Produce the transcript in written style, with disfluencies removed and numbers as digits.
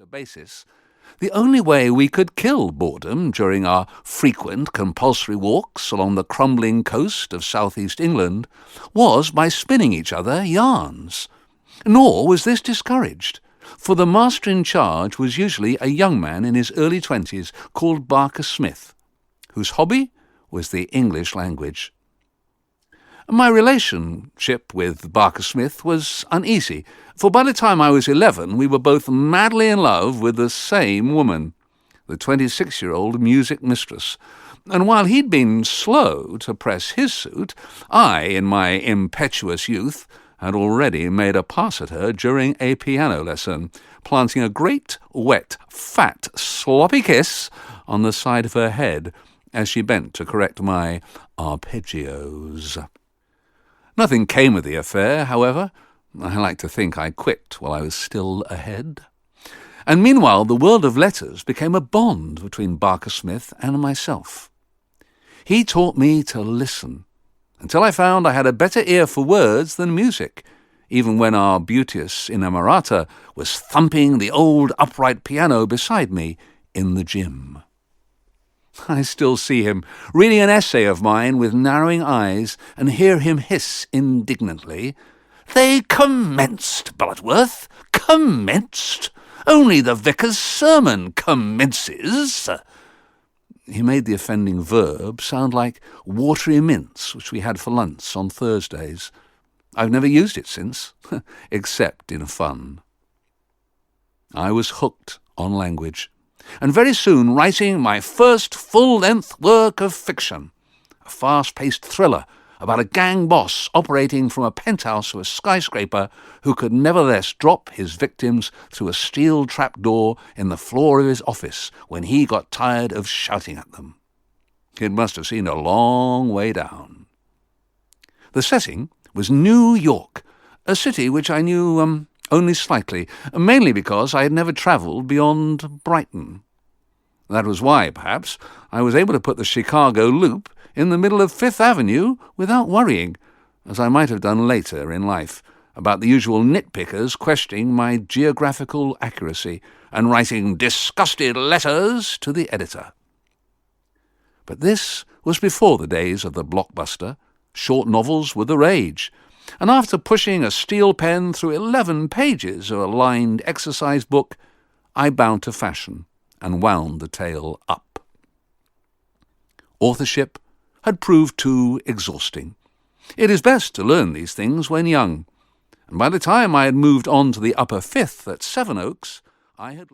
basis, the only way we could kill boredom during our frequent compulsory walks along the crumbling coast of southeast England was by spinning each other yarns. Nor was this discouraged, for the master in charge was usually a young man in his early 20s called Barker Smith, whose hobby was the English language. My relationship with Barker Smith was uneasy, for by the time I was 11 we were both madly in love with the same woman, the 26-year-old music mistress, and while he'd been slow to press his suit, I, in my impetuous youth, had already made a pass at her during a piano lesson, planting a great, wet, fat, sloppy kiss on the side of her head as she bent to correct my arpeggios. Nothing came of the affair, however. I like to think I quit while I was still ahead. And meanwhile the world of letters became a bond between Barker Smith and myself. He taught me to listen, until I found I had a better ear for words than music, even when our beauteous inamorata was thumping the old upright piano beside me in the gym. I still see him reading an essay of mine with narrowing eyes and hear him hiss indignantly, "They commenced, Bloodworth, commenced! Only the vicar's sermon commences!" He made the offending verb sound like watery mince, which we had for lunch on Thursdays. I've never used it since, except in fun. I was hooked on language, and very soon writing my first full-length work of fiction, a fast-paced thriller about a gang boss operating from a penthouse of a skyscraper who could nevertheless drop his victims through a steel trapdoor in the floor of his office when he got tired of shouting at them. It must have seemed a long way down. The setting was New York, a city which I knew only slightly, mainly because I had never travelled beyond Brighton. That was why, perhaps, I was able to put the Chicago Loop in the middle of Fifth Avenue without worrying, as I might have done later in life, about the usual nitpickers questioning my geographical accuracy and writing disgusted letters to the editor. But this was before the days of the blockbuster. Short novels were the rage, and after pushing a steel pen through 11 pages of a lined exercise book, I bowed to fashion and wound the tale up. Authorship had proved too exhausting. It is best to learn these things when young, and by the time I had moved on to the upper fifth at Sevenoaks, I had